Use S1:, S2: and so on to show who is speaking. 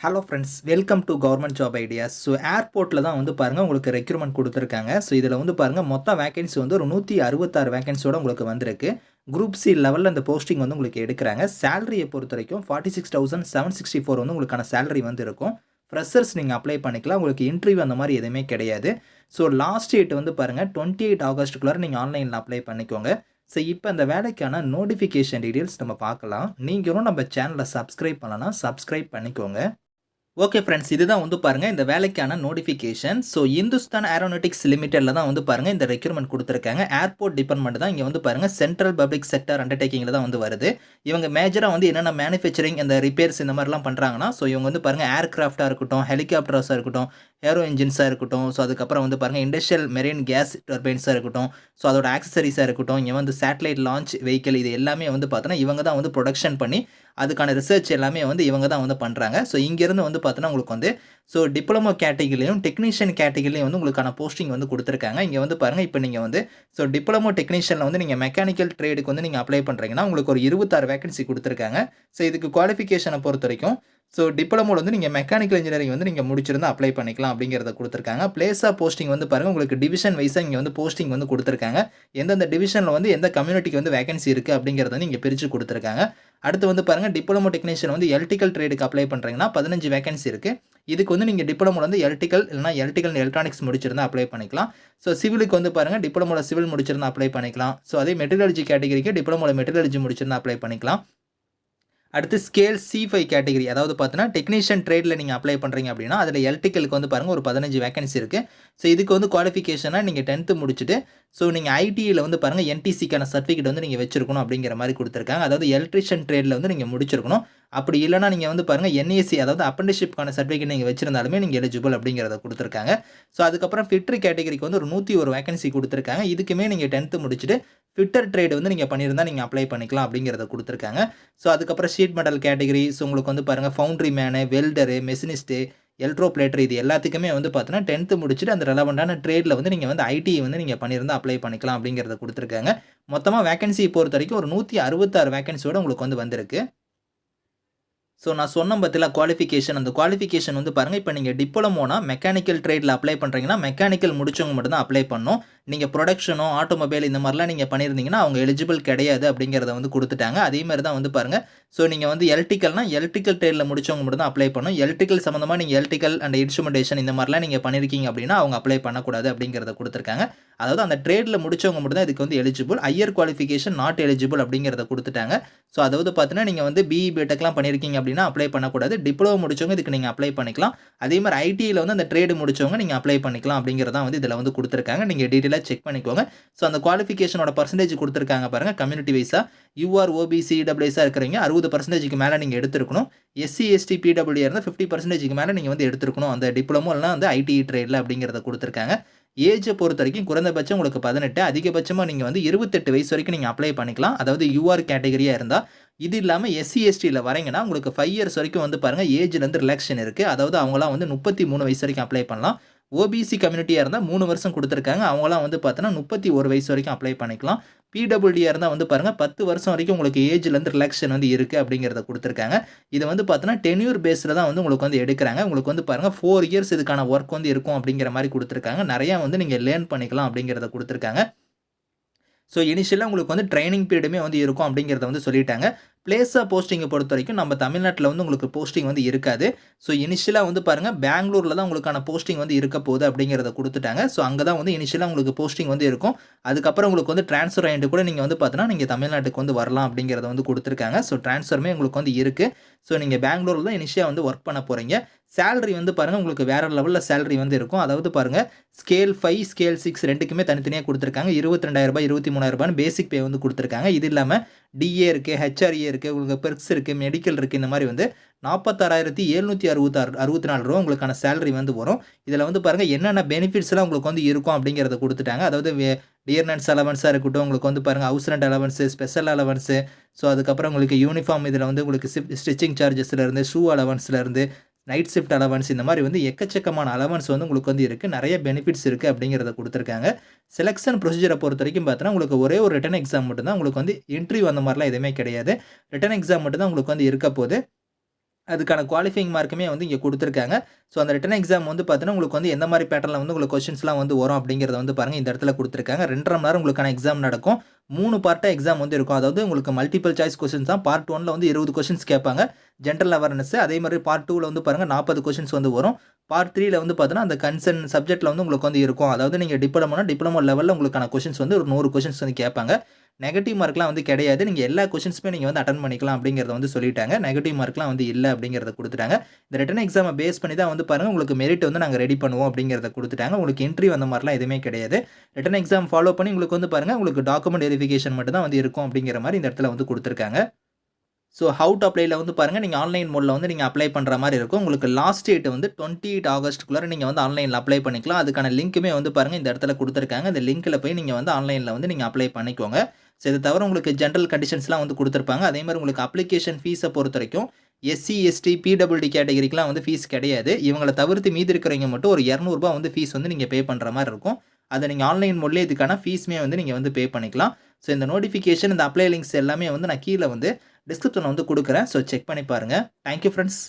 S1: Hello friends, welcome to government job ideas. So ஏர்போர்ட்டில் தான் வந்து பாருங்கள் உங்களுக்கு ரெக்ரூட்மெண்ட் கொடுத்துருக்காங்க. ஸோ இதில் வந்து பாருங்கள் மொத்த வேகன்சி வந்து ஒரு 166 வேகன்சியோட உங்களுக்கு வந்திருக்கு. குரூப் சி லெவலில் இந்த போஸ்டிங் வந்து உங்களுக்கு எடுக்கிறாங்க. சேலரியை பொறுத்த வரைக்கும் 46,764 வந்து உங்களுக்கான சேலரி வந்து இருக்கும். ஃப்ரெஷர்ஸ் நீங்கள் அப்ளை பண்ணிக்கலாம். உங்களுக்கு இன்டர்வியூ அந்த மாதிரி எதுவுமே கிடையாது. ஸோ லாஸ்ட் டேட் வந்து பாருங்கள் 28 ஆகஸ்ட்டுக்குள்ளார நீங்கள் ஆன்லைனில் அப்ளை பண்ணிக்கோங்க. ஸோ இப்போ இந்த வேலைக்கான நோட்டிஃபிகேஷன் டீட்டெயில்ஸ் நம்ம பார்க்கலாம். நீங்களும் நம்ம சேனலை சப்ஸ்கிரைப் பண்ணலன்னா சப்ஸ்கிரைப் பண்ணிக்கோங்க. ஓகே ஃப்ரெண்ட்ஸ், இதுதான் வந்து பாருங்கள் இந்த வேலைக்கான நோட்டிஃபிகேஷன். ஸோ இந்துஸ்தான் ஏரோநாட்டிக்ஸ் லிமிடெடில் தான் வந்து பாருங்கள் இந்த ரெக்ரூட்மெண்ட் கொடுத்துருக்காங்க. ஏர்போர்ட் டிபார்ட்மெண்ட் தான் இங்கே வந்து பாருங்கள் சென்ட்ரல் பப்ளிக் செக்டர் அண்டர்டேக்கிங்கில் தான் வந்து வருது. இவங்க மேஜராக வந்து என்னென்ன மேனுஃபேக்சரிங் இந்த ரிப்பேர்ஸ் இந்த மாதிரிலாம் பண்ணுறாங்கன்னா, ஸோ இவங்க வந்து பாருங்கள் ஏர்கிராஃப்டாக இருக்கட்டும், ஹெலிகாப்டர்ஸாக இருக்கட்டும், ஏரோ இன்ஜின்ஸாக இருக்கட்டும், ஸோ அதுக்கப்புறம் வந்து பாருங்கள் இண்டஸ்ட்ரியல் மெரைன் கேஸ் டர்பைன்ஸாக இருக்கட்டும், ஸோ அதோட ஆக்சசரிஸாக இருக்கட்டும், இங்கே வந்து சேட்டலைட் லான்ச் வெஹிக்கிள் இது எல்லாமே வந்து பார்த்தோன்னா இவங்க தான் வந்து ப்ரொடக்ஷன் பண்ணி அதுக்கான ரிசர்ச் எல்லாமே வந்து இவங்க தான் வந்து பண்ணுறாங்க. ஸோ இங்கேருந்து வந்து பார்த்தோன்னா உங்களுக்கு வந்து ஸோ டிப்ளமோ கேட்டகிரிலையும் டெக்னீஷியன் கேட்டகிரிலையும் வந்து உங்களுக்கான போஸ்டிங் வந்து கொடுத்துருக்காங்க. இங்கே வந்து பாருங்கள் இப்போ நீங்கள் வந்து ஸோ டிப்ளமோ டெக்னீஷியனில் வந்து நீங்கள் மெக்கானிக்கல் ட்ரேடுக்கு வந்து நீங்கள் அப்ளை பண்ணுறீங்கன்னா உங்களுக்கு ஒரு 26 வேகன்சி கொடுத்துருக்காங்க. ஸோ இதுக்கு குவாலிஃபிகேஷனை பொறுத்த வரைக்கும் ஸோ டிப்ளமோவில் வந்து நீங்கள் மெக்கானிக்கல் இன்ஜினியரிங் வந்து நீங்கள் முடிச்சிருந்தா அப்ளை பண்ணிக்கலாம் அப்படிங்கிறத கொடுத்துருக்காங்க. பிளேஸ் ஆஃப் போஸ்டிங் வந்து பாருங்கள் உங்களுக்கு டிவிஷன் வைஸாக இங்கே வந்து போஸ்டிங் வந்து கொடுத்துருக்காங்க. எந்தெந்த டிவிஷனில் வந்து எந்த கம்யூனிட்டிக்கு வந்து வேகன்சி இருக்குது அப்படிங்கிறத வந்து இங்கே பிரித்து கொடுத்துருக்காங்க. அடுத்து வந்து பாருங்கள் டிப்ளமோ டெக்னீஷியன் வந்து எலக்ட்ரிக்கல் ட்ரேடுக்கு அப்ளை பண்ணுறீங்கன்னா 15 வேகன்சி இருக்குது. இதுக்கு வந்து நீங்கள் டிப்ளமோவில் வந்து எலக்ட்ரிக்கல் இல்லைனா எலக்ட்ரிக்கல் எலக்ட்ரானிக்ஸ் முடிச்சிருந்தா அப்ளை பண்ணிக்கலாம். ஸோ சிவிலுக்கு வந்து பாருங்கள் டிப்ளமோவில் சிவில் முடிச்சிருந்தா அப்ளை பண்ணிக்கலாம். ஸோ அதே மெட்டீரியலஜி கேட்டகரிக்கு டிப்ளமோவில் மெட்டீரியலஜி முடிச்சிருந்தா அப்ளை பண்ணிக்கலாம். அடுத்து ஸ்கேல் C5 கேட்டகரி, அதாவது பார்த்தீங்கன்னா டெக்னீஷியன் ட்ரேடில் நீங்கள் அப்ளை பண்ணுறீங்க அப்படின்னா அதில் எலக்ட்ரிக்கலுக்கு வந்து பாருங்கள் ஒரு 15 வேகன்சி இருக்குது. ஸோ இதுக்கு வந்து குவாலிஃபிகேஷனாக நீங்கள் 10th முடிச்சுட்டு ஸோ நீங்கள் ஐடியில் வந்து பாருங்கள் NTCக்கான சர்டிஃபிகேட் வந்து நீங்கள் வச்சிருக்கணும் அப்படிங்கிற மாதிரி கொடுத்துருக்காங்க. அதாவது எலக்ட்ரிஷியன் ட்ரேடில் வந்து நீங்கள் முடிச்சிருக்கணும். அப்படி இல்லைனா நீங்கள் வந்து பாருங்கள் NAC அதாவது அப்ரெண்டிஸ்ஷிப்கான சர்டிஃபிகேட் நீங்கள் வச்சிருந்தாலுமே நீங்கள் எலிஜிபிள் அப்படிங்கிறத கொடுத்துருக்காங்க. ஸோ அதுக்கப்புறம் ஃபிட்டர் கேட்டகரிக்கு வந்து ஒரு 101 வேகன்சி கொடுத்துருக்காங்க. இதுக்குமே நீங்கள் 10th முடிச்சுட்டு ஃபிட்டர் ட்ரேட் வந்து நீங்கள் பண்ணியிருந்தால் நீங்கள் அப்ளை பண்ணிக்கலாம் அப்படிங்கிறத கொடுத்துருக்காங்க. ஸோ அதுக்கப்புறம் ஷீட் மெட்டல் கேட்டகரி, ஸோ உங்களுக்கு வந்து பாருங்கள் ஃபவுண்ட்ரி மேனு, வெல்டரு, மெஷினிஸ்ட்டு, எலக்ட்ரோப்ளேட்டர் இது எல்லாத்துக்குமே வந்து பார்த்தீங்கன்னா 10th முடிச்சுட்டு அந்த ரெலவெண்ட்டான ட்ரேடில் வந்து நீங்கள் வந்து ஐடி வந்து நீங்கள் பண்ணியிருந்தால் அப்ளை பண்ணிக்கலாம் அப்படிங்கிறத கொடுத்துருக்காங்க. மொத்தமாக வேகன்சி பொறுத்த வரைக்கும் ஒரு 166 வேகன்சியோட உங்களுக்கு வந்து வந்திருக்கு. ஸோ நான் சொன்ன பற்றில குவாலிஃபிகேஷன், அந்த குவாலிஃபிகேஷன் வந்து பாருங்கள் இப்போ நீங்கள் டிப்ளமோனா மெக்கானிக்கல் ட்ரேடில் அப்ளை பண்ணுறீங்கன்னா மெக்கானிக்கல் முடிச்சவங்க மட்டும் தான் அப்ளை பண்ணணும். நீங்கள் ப்ரொடக்ஷனோ ஆட்டோமொபைல் இந்த மாதிரிலாம் நீங்கள் பண்ணியிருந்தீங்கன்னா அவங்க எலிஜிபிள் கிடையாது அப்படிங்கிறத வந்து கொடுத்துட்டாங்க. அதே மாதிரி தான் வந்து பாருங்கள் ஸோ நீங்கள் வந்து எலக்ட்ரிக்கல் ட்ரேடில் முடிச்சவங்க மட்டும் தான் அப்ளை பண்ணணும். எலக்ட்ரிக்கல் சம்மந்தமாக நீங்கள் எலக்ட்ரிக்கல் அண்ட் இன்ஸ்ட்ருமெண்டேஷன் இந்த மாதிரிலாம் நீங்கள் பண்ணியிருக்கீங்க அப்படின்னா அவங்க அப்ளை பண்ணக்கூடாது அப்படிங்கிறத கொடுத்துருக்காங்க. அதாவது அந்த ட்ரேடில் முடிச்சவங்க மட்டும் தான் இதுக்கு வந்து eligible. Higher qualification not eligible அப்படிங்கிறத கொடுத்துட்டாங்க. ஸோ அதாவது பார்த்தீங்கன்னா நீங்கள் வந்து BE BTECலாம் பண்ணியிருக்கீங்க அப்படின்னா அப்ளை பண்ணக்கூடாது. டிப்ளமோ முடிச்சவங்க இதுக்கு நீங்கள் அப்ளை பண்ணிக்கலாம். அதே மாதிரி ஐடியில் வந்து அந்த ட்ரேடு முடிச்சவங்க நீங்கள் அப்ளை பண்ணிக்கலாம் அப்படிங்கிறத வந்து இதில் வந்து கொடுத்துருக்காங்க. நீங்கள் டீட்டெயிலாக செக் பண்ணிக்கோங்க. ஸோ அந்த குவாலிஃபிகேஷனோட பர்சன்டேஜ் கொடுத்துருக்காங்க பாருங்கள். கம்யூனிட்டி வைஸாக UR OBC EWSஆ இருக்கிறீங்க 60% மேலே நீங்கள் எடுத்துருக்கணும். SC ST PWD இருந்தால் 50% மேலே நீங்கள் வந்து எடுத்துருக்கணும் அந்த டிப்ளமோ இல்லைனா வந்து ITE ட்ரேடில் அப்படிங்கிறத கொடுத்துருக்காங்க. ஏஜை பொறுத்த வரைக்கும் குறைந்தபட்சம் உங்களுக்கு 18, அதிகபட்சமாக நீங்கள் வந்து 28 வயசு வரைக்கும் நீங்கள் அப்ளை பண்ணிக்கலாம். அதாவது UR கேட்டகரியாக இருந்தால். இது இல்லாமல் SC STயில் வரீங்கன்னா உங்களுக்கு 5 இயர்ஸ் வரைக்கும் வந்து பாருங்கள் ஏஜ்லேருந்து ரிலாக்ஷன் இருக்குது. அதாவது அவங்களாம் வந்து 33 வயசு வரைக்கும் அப்ளை பண்ணலாம். OBC கம்யூனிட்டியாக இருந்தால் 3 வருஷம் கொடுத்துருக்காங்க. அவங்களாம் வந்து பார்த்தோன்னா 31 வயசு வரைக்கும் அப்ளை பண்ணிக்கலாம். PWDயாக இருந்தால் வந்து பாருங்கள் 10 வருஷம் வரைக்கும் உங்களுக்கு ஏஜ்லேருந்து ரிலாக்ஷன் வந்து இருக்குது அப்படிங்கிறத கொடுத்துருக்காங்க. இது வந்து பார்த்தோன்னா டென்யூர் பேஸில் தான் வந்து உங்களுக்கு வந்து எடுக்கிறாங்க. உங்களுக்கு வந்து பாருங்கள் 4 இயர்ஸ் இதுக்கான ஒர்க் வந்து இருக்கும் அப்படிங்கிற மாதிரி கொடுத்துருக்காங்க. நிறையா வந்து நீங்கள் லேர்ன் பண்ணிக்கலாம் அப்படிங்கிறத கொடுத்துருக்காங்க. ஸோ இனிஷியலாக உங்களுக்கு வந்து ட்ரைனிங் பீரியடுமே வந்து இருக்கும் அப்படிங்கிறத வந்து சொல்லிட்டாங்க. பிளேஸ் ஆஃப் போஸ்டிங்கை பொறுத்த வரைக்கும் நம்ம தமிழ்நாட்டில் வந்து உங்களுக்கு போஸ்டிங் வந்து இருக்காது. ஸோ இனிஷியலாக வந்து பாருங்கள் பெங்களூரில் தான் உங்களுக்கான போஸ்டிங் வந்து இருக்க போகுது அப்படிங்கிறத கொடுத்துட்டாங்க. ஸோ அங்கே தான் வந்து இனிஷியலாக உங்களுக்கு போஸ்டிங் வந்து இருக்கும். அதுக்கப்புறம் உங்களுக்கு வந்து ட்ரான்ஸ்ஃபர் ஆகிட்டு கூட நீங்கள் வந்து பார்த்தீங்கன்னா நீங்கள் தமிழ்நாட்டுக்கு வந்து வரலாம் அப்படிங்கிறத வந்து கொடுத்துருக்காங்க. ஸோ ட்ரான்ஸ்ஃபருமே உங்களுக்கு வந்து இருக்குது. ஸோ நீங்கள் பெங்களூரில் தான் இனிஷியாக வந்து ஒர்க் பண்ண போகிறீங்க. சேலரி வந்து பாருங்கள் உங்களுக்கு வேறு லெவலில் சேலரி வந்து இருக்கும். அதாவது பாருங்கள் ஸ்கேல் 5 ஸ்கேல் 6 ரெண்டுக்குமே தனித்தனியாக கொடுத்துருக்காங்க. 22,000 23,000 பேசிக் பே வந்து கொடுத்துருக்காங்க. இது இல்லாமல் DA இருக்குது, HRA இருக்குது, உங்களுக்கு பெர்க்ஸ் இருக்குது, மெடிக்கல் இருக்குது. இந்த மாதிரி வந்து 46,764 ரூபா உங்களுக்கான சேலரி வந்து வரும். இதில் வந்து பாருங்கள் என்னென்ன பெனிஃபிட்ஸ்லாம் உங்களுக்கு வந்து இருக்கும் அப்படிங்கிறத கொடுத்துட்டாங்க. அதாவது டியர்னன்ஸ் அலவன்ஸாக இருக்கட்டும், உங்களுக்கு வந்து பாருங்கள் house rent allowance, special allowance, so அதுக்கப்புறம் உங்களுக்கு யூனிஃபார்ம் இதில் வந்து உங்களுக்கு ஸ்டிச்சிங் சார்ஜஸ்லேருந்து, ஷூ அலவன்ஸ்லேருந்து, நைட் ஷிஃப்ட் அலவன்ஸ் இந்த மாதிரி வந்து எக்கச்சக்கமான அலவன்ஸ் வந்து உங்களுக்கு வந்து இருக்குது. நிறைய பெனிஃபிட்ஸ் இருக்குது அப்படிங்கிறத கொடுத்துருக்காங்க. செலெக்ஷன் ப்ரொசீஜரை பொறுத்த வரைக்கும் பார்த்தோன்னா உங்களுக்கு ஒரே ஒரு ரிட்டன் எக்ஸாம் மட்டும் தான் உங்களுக்கு வந்து இன்டர்வியூ அந்த மாதிரிலாம் எதுவுமே கிடையாது. ரிட்டன் எக்ஸாம் மட்டும் தான் உங்களுக்கு வந்து இருக்க போகுது. அதுக்கான குவாலிஃபையிங் மார்க்குமே வந்து இங்க குடுத்துருக்காங்க. ஸோ அந்த ரிட்டன் எக்ஸாம் வந்து பார்த்தீங்கன்னா, உங்களுக்கு வந்து எந்த மாரி பேட்டர்ன்ல வந்து உங்களுக்கு கொஸ்டின்ஸ்லாம் வந்து வரும் அப்படிங்கிறத வந்து பாருங்க இந்த இடத்துல குடுத்துருக்காங்க. 2 1/2 மணி நேரம் உங்களுக்கான எக்ஸாம் நடக்கும். 3 பார்ட்டா எக்ஸாம் வந்து இருக்கும். அதாவது உங்களுக்கு மல்டிபிள் சாய்ஸ் கொஸ்டின்ஸ் தான். பார்ட் 1ல வந்து 20 கொஸ்டின்ஸ் கேட்பாங்க. General awareness. அதே மாரி பார்ட் 2ல வந்து பாருங்க 40 கொஸ்டின்ஸ் வந்து வரும். பார்ட் 3ல வந்து பார்த்தீங்கன்னா, அந்த கன்சர்ன் சப்ஜெக்ட்ல வந்து உங்களுக்கு வந்து இருக்கும். அதாவது நீங்க டிப்ளமோ லெவல்ல உங்களுக்கான கொஸ்டின்ஸ் வந்து ஒரு 100 கொஸ்டின்ஸ் வந்து கேட்பாங்க. நெகட்டிவ் மார்க்லாம் வந்து கிடையாது. நீங்க எல்லா கொஸ்டின்ஸுமே நீங்க வந்து அட்டெண்ட் பண்ணிக்கலாம் அப்படிங்கிறத வந்து சொல்லிட்டாங்க. நெகட்டிவ் மார்க்லாம் வந்து இல்ல அப்படிங்கிறத குடுத்துட்டாங்க. இந்த ரிட்டன் எக்ஸாம பேஸ் பண்ணி தான் வந்து பாருங்க உங்களுக்கு மெரிட் வந்து நாங்க ரெடி பண்ணுவோம் அப்படிங்கிறத குடுத்துட்டாங்க. உங்களுக்கு இன்டர்வியூ அந்த மாரிலாம் எதுவுமே கிடையாது. ரிட்டன் எக்ஸாம் ஃபாலோ பண்ணி உங்களுக்கு வந்து பாருங்க உங்களுக்கு டாக்குமெண்ட் வெரிஃபிகேஷன் மட்டும் தான் வந்து இருக்கும் அப்படிங்கிற மாரி இந்த இடத்துல வந்து குடுத்துருக்காங்க. ஸோ ஹவ் டு அப்ளைல வந்து பாருங்க, நீங்க ஆன்லைன் மோட்ல வந்து நீங்க அப்ளை பண்ற மாரி இருக்கும். உங்களுக்கு லாஸ்ட் டேட் வந்து 28 ஆகஸ்ட்குள்ளார நீங்க வந்து ஆன்லைன்ல அப்ளை பண்ணிக்கலாம். அதுக்கான லிங்க்குமே வந்து பாருங்க இந்த இடத்துல குடுத்துருக்காங்க. இந்த லிங்க்ல போய் நீங்க வந்து ஆன்லைன்ல வந்து நீங்க அப்ளை பண்ணிக்கோங்க. ஸோ இத தவிர உங்களுக்கு ஜெனரல் கண்டிஷன்ஸ்லாம் வந்து குடுத்துருப்பாங்க. அதே மாரி உங்களுக்கு அப்ளிகேஷன் ஃபீஸ பொறுத்தவரைக்கும் எஸ்சி, எஸ்டி, பிடபிள்யூடி கேட்டகரிக்குலாம் வந்து ஃபீஸ் கிடையாது. இவங்கள தவிர்த்து மீதி இருக்கிறவங்க மட்டும் ஒரு ரூ. 200 வந்து ஃபீஸ் வந்து நீங்க பே பண்ற மாரி இருக்கும். அத நீங்க ஆன்லைன் மோட்லயே இதுக்கான ஃபீஸுமே வந்து நீங்க வந்து பே பண்ணிக்கலாம். ஸோ இந்த நோட்டிஃபிகேஷன், இந்த அப்ளை லிங்க்ஸ் எல்லாமே வந்து நான் கீழ வந்து டிஸ்கிரிப்ஷன்ல வந்து குடுக்குறேன். ஸோ செக் பண்ணி பாருங்க. Thank you friends.